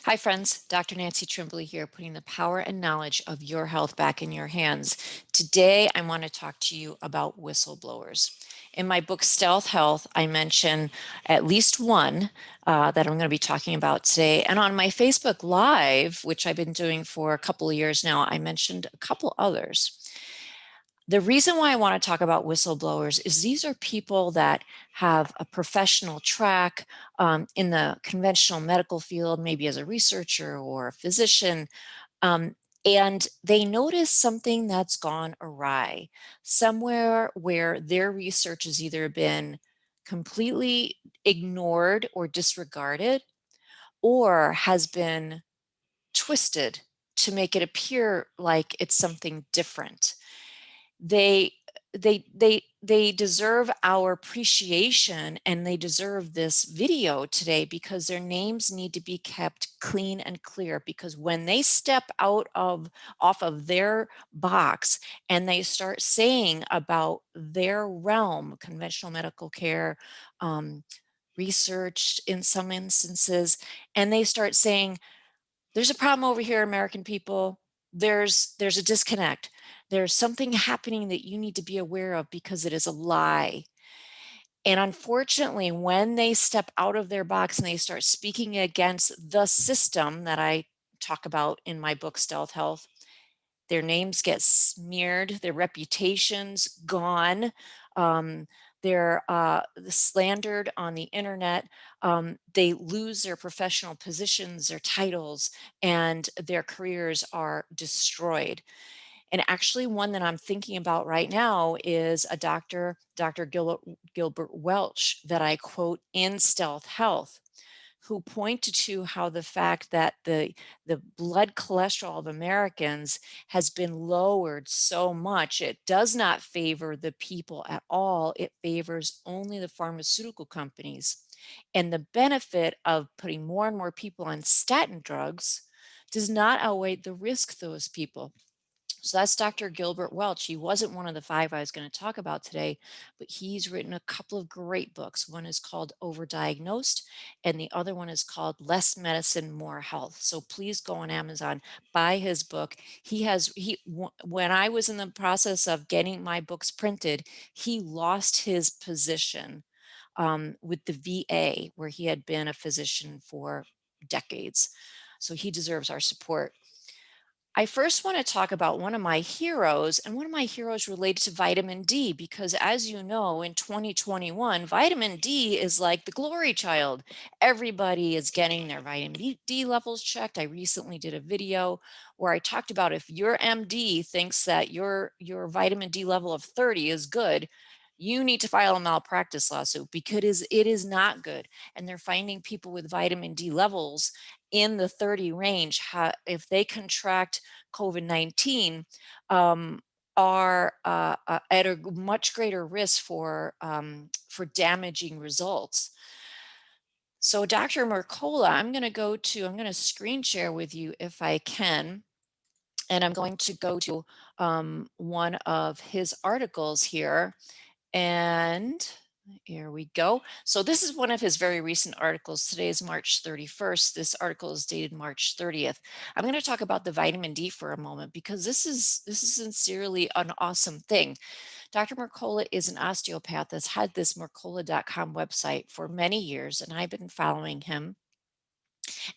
Hi friends, Dr. Nancy Trimbley here, putting the power and knowledge of your health back in your hands. Today, I want to talk to you about whistleblowers. In my book, Stealth Health, I mention at least one that I'm going to be talking about today. And on my Facebook Live, which I've been doing for a couple of years now, I mentioned a couple others. The reason why I want to talk about whistleblowers is these are people that have a professional track in the conventional medical field, maybe as a researcher or a physician, um, and they notice something that's gone awry, somewhere where their research has either been completely ignored or disregarded, or has been twisted to make it appear like it's something different. They deserve our appreciation, and they deserve this video today because their names need to be kept clean and clear, because when they step off of their box and they start saying about their realm, conventional medical care, research in some instances, and they start saying there's a problem over here, American people. There's a disconnect. There's something happening that you need to be aware of because it is a lie. And unfortunately, when they step out of their box and they start speaking against the system that I talk about in my book, Stealth Health, their names get smeared, their reputations gone. Um, they're slandered on the internet. They lose their professional positions, their titles, and their careers are destroyed. And actually, one that I'm thinking about right now is a doctor, Gilbert Welch, that I quote in Stealth Health, who pointed to how the fact that the blood cholesterol of Americans has been lowered so much, it does not favor the people at all. It favors only the pharmaceutical companies. And the benefit of putting more and more people on statin drugs does not outweigh the risk those people. So that's Dr. Gilbert Welch. He wasn't one of the five I was going to talk about today, but he's written a couple of great books. One is called Overdiagnosed, and the other one is called Less Medicine, More Health. So please go on Amazon, buy his book. When I was in the process of getting my books printed, he lost his position with the VA, where he had been a physician for decades. So he deserves our support. I first want to talk about one of my heroes, and one of my heroes related to vitamin D, because as you know, in 2021, vitamin D is like the glory child. Everybody is getting their vitamin D levels checked. I recently did a video where I talked about if your MD thinks that your vitamin D level of 30 is good, you need to file a malpractice lawsuit because it is not good. And they're finding people with vitamin D levels in the 30 range, if they contract COVID-19, are at a much greater risk for damaging results. So Dr. Mercola, I'm going to screen share with you if I can, and I'm going to go to one of his articles here. And here we go. So this is one of his very recent articles. Today is March 31st. This article is dated March 30th. I'm going to talk about the vitamin D for a moment because this is sincerely an awesome thing. Dr. Mercola is an osteopath that's had this Mercola.com website for many years, and I've been following him.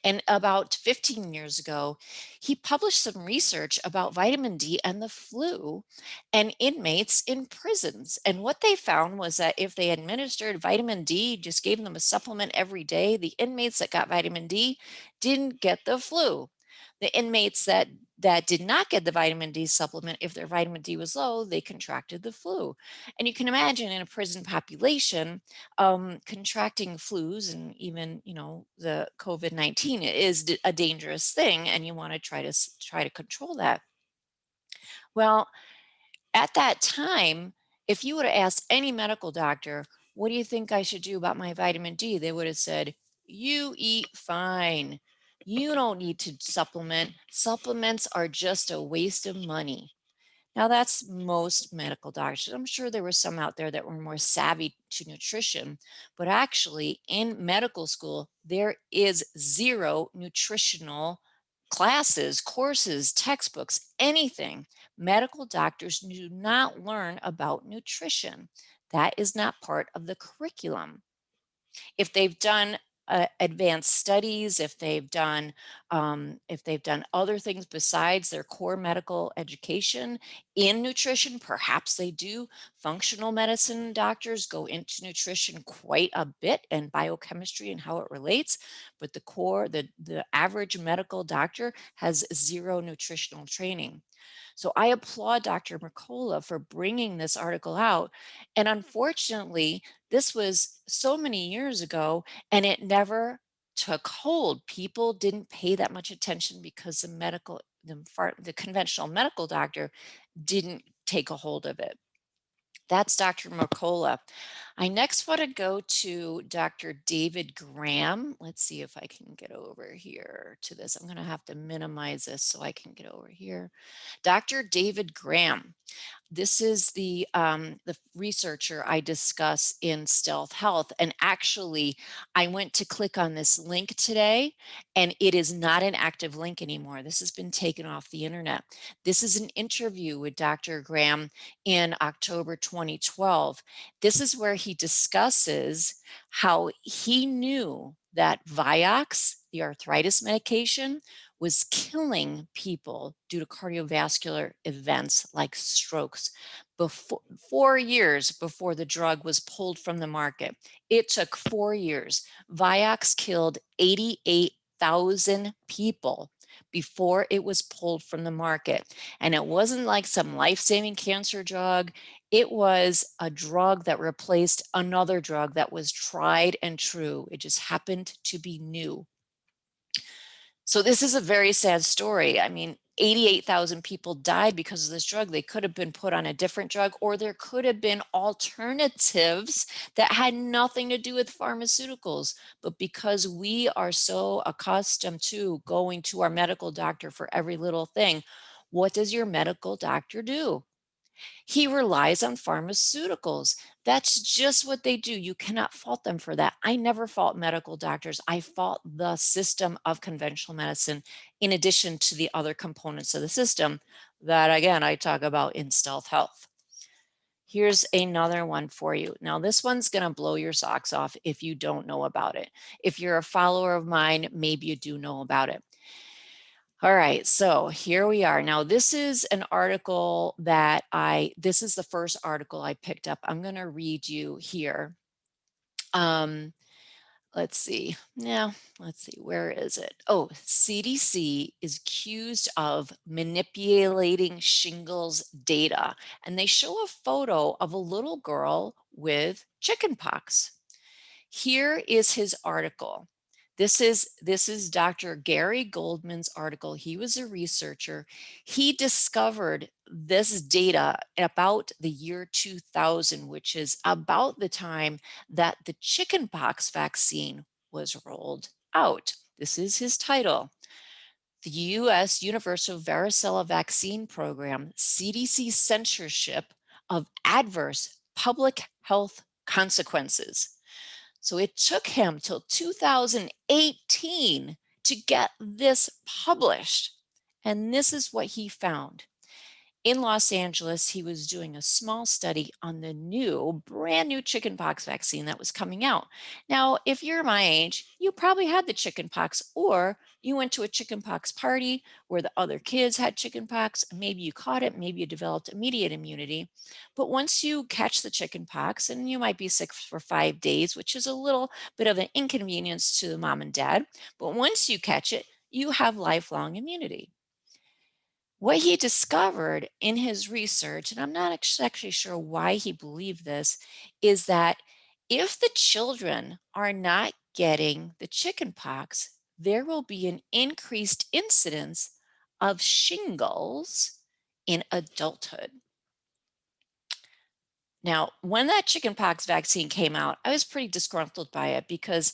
And about 15 years ago, he published some research about vitamin D and the flu and inmates in prisons. And what they found was that if they administered vitamin D, just gave them a supplement every day, the inmates that got vitamin D didn't get the flu. The inmates that did not get the vitamin D supplement, if their vitamin D was low, they contracted the flu. And you can imagine in a prison population, contracting flus and even the COVID-19 is a dangerous thing, and you want to try to control that. Well, at that time, if you would have asked any medical doctor, what do you think I should do about my vitamin D, they would have said, you eat fine, you don't need to supplement. Supplements are just a waste of money. Now, that's most medical doctors. I'm sure there were some out there that were more savvy to nutrition, but actually, in medical school, there is zero nutritional classes, courses, textbooks, anything. Medical doctors do not learn about nutrition. That is not part of the curriculum. If they've done advanced studies, if they've done other things besides their core medical education in nutrition, perhaps they do. Functional medicine doctors go into nutrition quite a bit and biochemistry and how it relates, but the average medical doctor has zero nutritional training. So I applaud Dr. Mercola for bringing this article out. And unfortunately, this was so many years ago and it never took hold. People didn't pay that much attention because the conventional medical doctor didn't take a hold of it. That's Dr. Mercola. I next want to go to Dr. David Graham. Let's see if I can get over here to this. I'm going to have to minimize this so I can get over here. Dr. David Graham. This is the researcher I discuss in Stealth Health. And actually, I went to click on this link today, and it is not an active link anymore. This has been taken off the internet. This is an interview with Dr. Graham in October 2012. This is where he discusses how he knew that Vioxx, the arthritis medication, was killing people due to cardiovascular events like strokes before 4 years before the drug was pulled from the market. It took 4 years. Vioxx killed 88,000 people before it was pulled from the market. And it wasn't like some life-saving cancer drug. It was a drug that replaced another drug that was tried and true. It just happened to be new. So this is a very sad story. I mean, 88,000 people died because of this drug. They could have been put on a different drug, or there could have been alternatives that had nothing to do with pharmaceuticals. But because we are so accustomed to going to our medical doctor for every little thing, what does your medical doctor do? He relies on pharmaceuticals. That's just what they do. You cannot fault them for that. I never fault medical doctors. I fault the system of conventional medicine in addition to the other components of the system that, again, I talk about in Stealth Health. Here's another one for you. Now, this one's going to blow your socks off if you don't know about it. If you're a follower of mine, maybe you do know about it. All right, so here we are. Now, this is an article this is the first article I picked up. I'm going to read you here. Let's see. Now, let's see. Where is it? Oh, CDC is accused of manipulating shingles data. And they show a photo of a little girl with chickenpox. Here is his article. This is Dr. Gary Goldman's article. He was a researcher. He discovered this data about the year 2000, which is about the time that the chickenpox vaccine was rolled out. This is his title. The U.S. Universal Varicella Vaccine Program, CDC censorship of adverse public health consequences. So it took him till 2018 to get this published. And this is what he found. In Los Angeles, he was doing a small study on the brand new chickenpox vaccine that was coming out. Now, if you're my age, you probably had the chickenpox, or you went to a chickenpox party where the other kids had chickenpox. Maybe you caught it, maybe you developed immediate immunity. But once you catch the chickenpox, and you might be sick for 5 days, which is a little bit of an inconvenience to the mom and dad, but once you catch it, you have lifelong immunity. What he discovered in his research, and I'm not actually sure why he believed this, is that if the children are not getting the chickenpox, there will be an increased incidence of shingles in adulthood. Now, when that chickenpox vaccine came out, I was pretty disgruntled by it because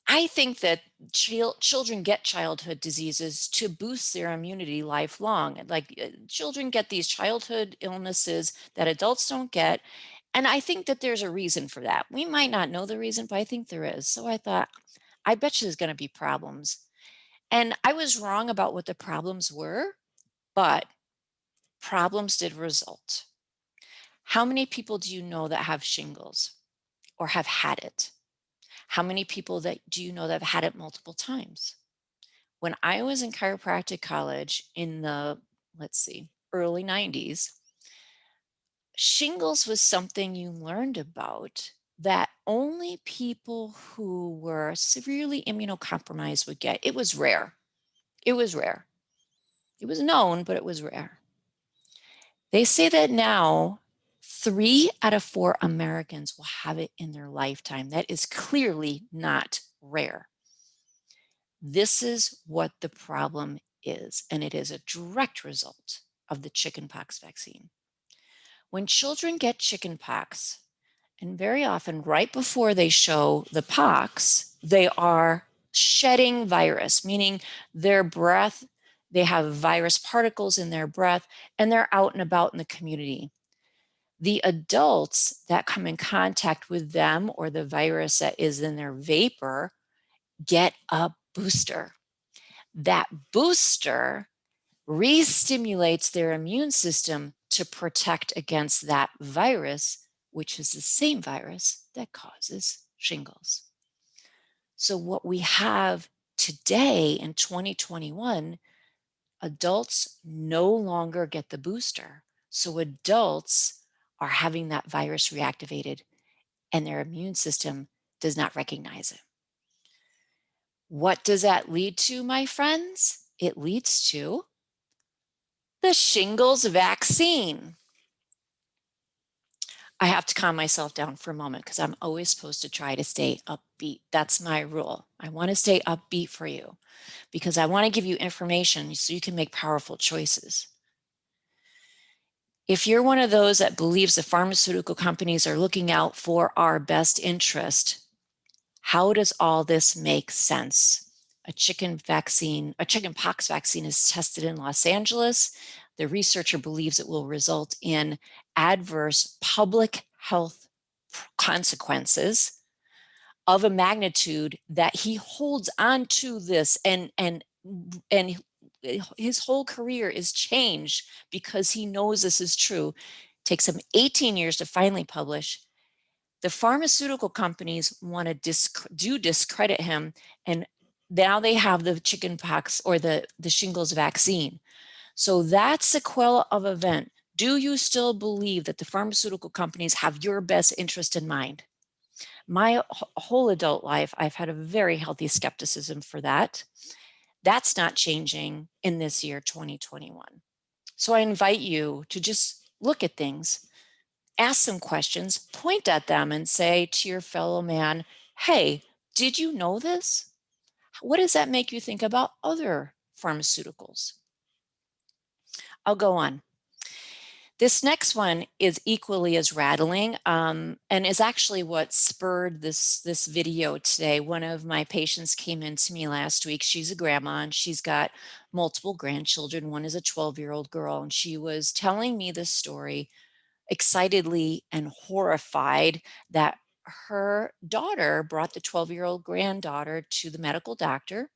I think that children get childhood diseases to boost their immunity lifelong. Like children get these childhood illnesses that adults don't get. And I think that there's a reason for that. We might not know the reason, but I think there is. So I thought, I bet you there's going to be problems. And I was wrong about what the problems were, but problems did result. How many people do you know that have shingles or have had it? How many people that do you know that have had it multiple times? When I was in chiropractic college in the, let's see, early 90s, shingles was something you learned about that only people who were severely immunocompromised would get. It was rare. It was rare. It was known, but it was rare. They say that now 3 out of 4 Americans will have it in their lifetime. That is clearly not rare. This is what the problem is, and it is a direct result of the chickenpox vaccine. When children get chickenpox, and very often right before they show the pox, they are shedding virus, meaning their breath, they have virus particles in their breath, and they're out and about in the community. The adults that come in contact with them or the virus that is in their vapor get a booster. That booster re-stimulates their immune system to protect against that virus, which is the same virus that causes shingles. So what we have today in 2021, adults no longer get the booster. So adults are having that virus reactivated and their immune system does not recognize it. What does that lead to, my friends? It leads to the shingles vaccine. I have to calm myself down for a moment because I'm always supposed to try to stay upbeat. That's my rule. I want to stay upbeat for you because I want to give you information so you can make powerful choices. If you're one of those that believes the pharmaceutical companies are looking out for our best interest, how does all this make sense? A chickenpox vaccine is tested in Los Angeles. The researcher believes it will result in adverse public health consequences of a magnitude that he holds on to this and his whole career is changed because he knows this is true. It takes him 18 years to finally publish. The pharmaceutical companies want to discredit him, and now they have the chickenpox or the shingles vaccine. So that sequela of event, do you still believe that the pharmaceutical companies have your best interest in mind? My whole adult life, I've had a very healthy skepticism for that. That's not changing in this year, 2021. So I invite you to just look at things, ask some questions, point at them, and say to your fellow man, hey, did you know this? What does that make you think about other pharmaceuticals? I'll go on. This next one is equally as rattling and is actually what spurred this video today. One of my patients came in to me last week. She's a grandma and she's got multiple grandchildren. One is a 12-year-old girl, and she was telling me this story excitedly and horrified that her daughter brought the 12-year-old granddaughter to the medical doctor.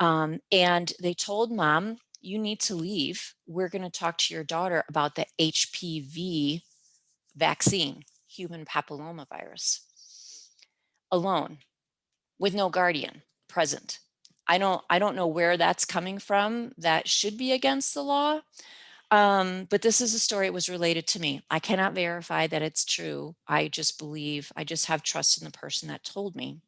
And they told mom, you need to leave. We're going to talk to your daughter about the HPV vaccine, human papillomavirus, alone, with no guardian present. I don't know where that's coming from. That should be against the law. But this is a story, it was related to me. I cannot verify that it's true. I just have trust in the person that told me.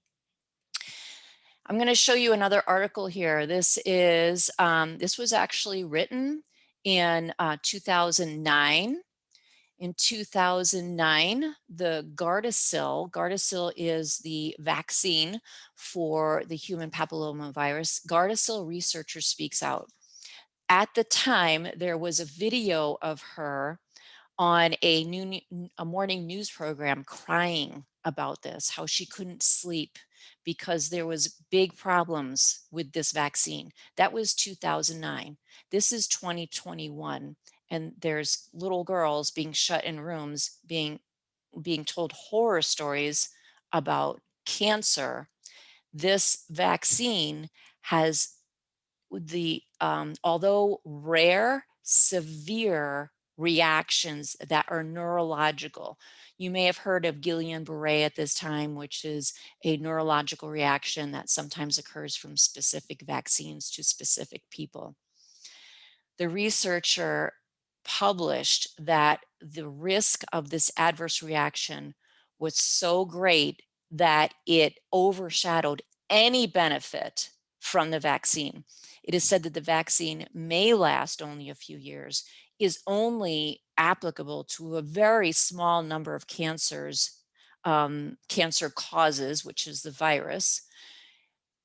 I'm going to show you another article here. This was actually written in 2009. In 2009, the Gardasil is the vaccine for the human papillomavirus. Gardasil researcher speaks out. At the time, there was a video of her on a morning news program crying about this, how she couldn't sleep because there was big problems with this vaccine. That was 2009. This is 2021, and there's little girls being shut in rooms, being told horror stories about cancer. This vaccine has although rare, severe reactions that are neurological. You may have heard of Guillain-Barré at this time, which is a neurological reaction that sometimes occurs from specific vaccines to specific people. The researcher published that the risk of this adverse reaction was so great that it overshadowed any benefit from the vaccine. It is said that the vaccine may last only a few years, is only applicable to a very small number of cancers, cancer causes, which is the virus.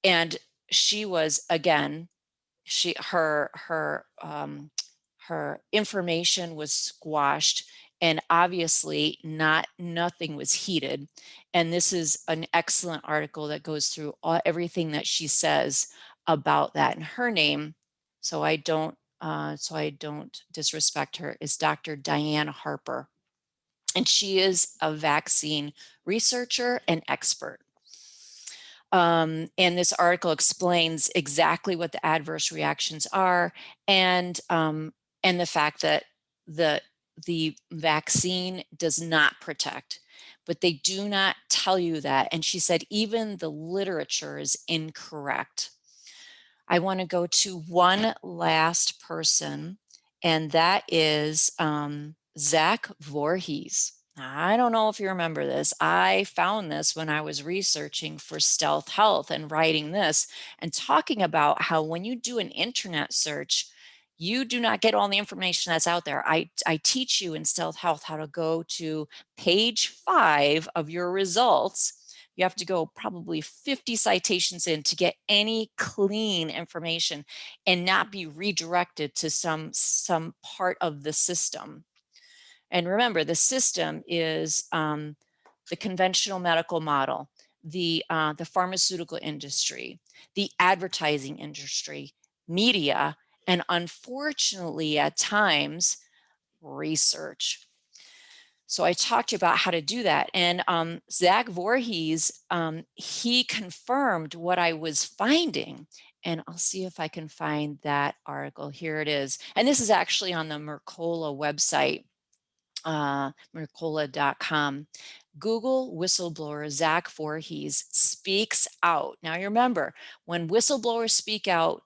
And she was, again, her information was squashed, and obviously nothing was heeded. And this is an excellent article that goes through everything that she says about that. And her name, so I don't disrespect her, is Dr. Diane Harper, and she is a vaccine researcher and expert. And this article explains exactly what the adverse reactions are, and the fact that the vaccine does not protect, but they do not tell you that. And she said even the literature is incorrect. I want to go to one last person, and that is Zach Voorhees. I don't know if you remember this. I found this when I was researching for Stealth Health and writing this and talking about how when you do an internet search, you do not get all the information that's out there. I teach you in Stealth Health how to go to page 5 of your results. You have to go probably 50 citations in to get any clean information and not be redirected to some part of the system. And remember, the system is the conventional medical model, the pharmaceutical industry, the advertising industry, media, and unfortunately, at times, research. So I talked to you about how to do that. And Zach Voorhees, he confirmed what I was finding. And I'll see if I can find that article. Here it is. And this is actually on the Mercola website, Mercola.com. Google whistleblower Zach Voorhees speaks out. Now, you remember, when whistleblowers speak out,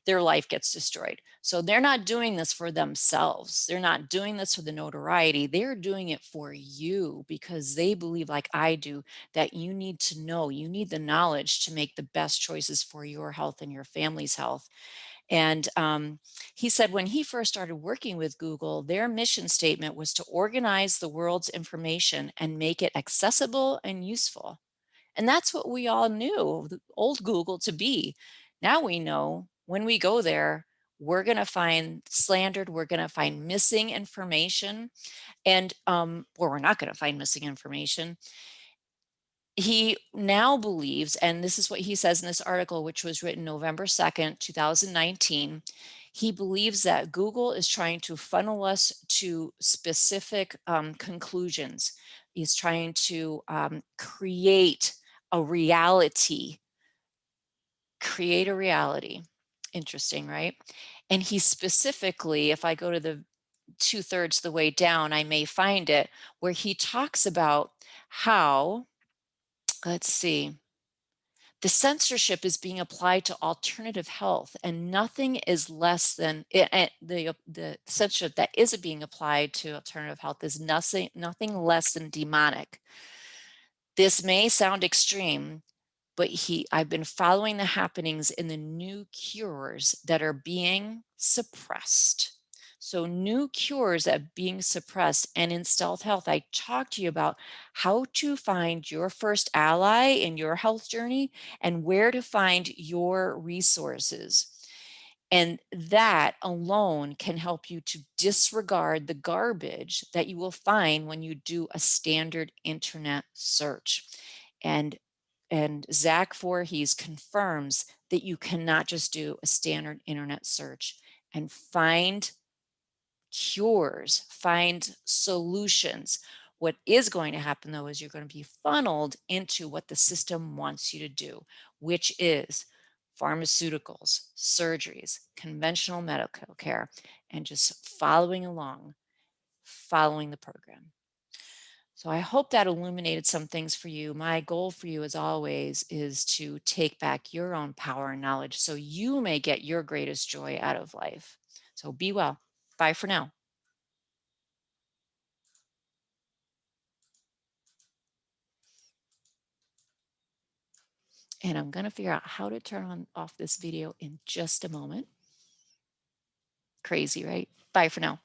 their life gets destroyed. So they're not doing this for themselves. They're not doing this for the notoriety. They're doing it for you because they believe, like I do, that you need to know, you need the knowledge to make the best choices for your health and your family's health. And he said when he first started working with Google, their mission statement was to organize the world's information and make it accessible and useful. And that's what we all knew the old Google to be. Now we know when we go there, we're going to find slandered, we're going to find missing information, and or we're not going to find missing information. He now believes, and this is what he says in this article, which was written November 2nd, 2019, he believes that Google is trying to funnel us to specific conclusions. He's trying to create a reality. Interesting, right? And he specifically, if I go to the 2/3 of the way down, I may find it, where he talks about how, let's see, the censorship is being applied to alternative health, and nothing is less than the censorship that is being applied to alternative health is nothing less than demonic. This may sound extreme, but I've been following the happenings in the new cures that are being suppressed. So new cures that are being suppressed, and in Stealth Health, I talked to you about how to find your first ally in your health journey and where to find your resources. And that alone can help you to disregard the garbage that you will find when you do a standard internet search. And And Zach Voorhees confirms that you cannot just do a standard internet search and find cures, find solutions. What is going to happen though is you're going to be funneled into what the system wants you to do, which is pharmaceuticals, surgeries, conventional medical care, and just following along, following the program. So I hope that illuminated some things for you. My goal for you, as always, is to take back your own power and knowledge so you may get your greatest joy out of life. So be well. Bye for now. And I'm going to figure out how to turn on off this video in just a moment. Crazy, right? Bye for now.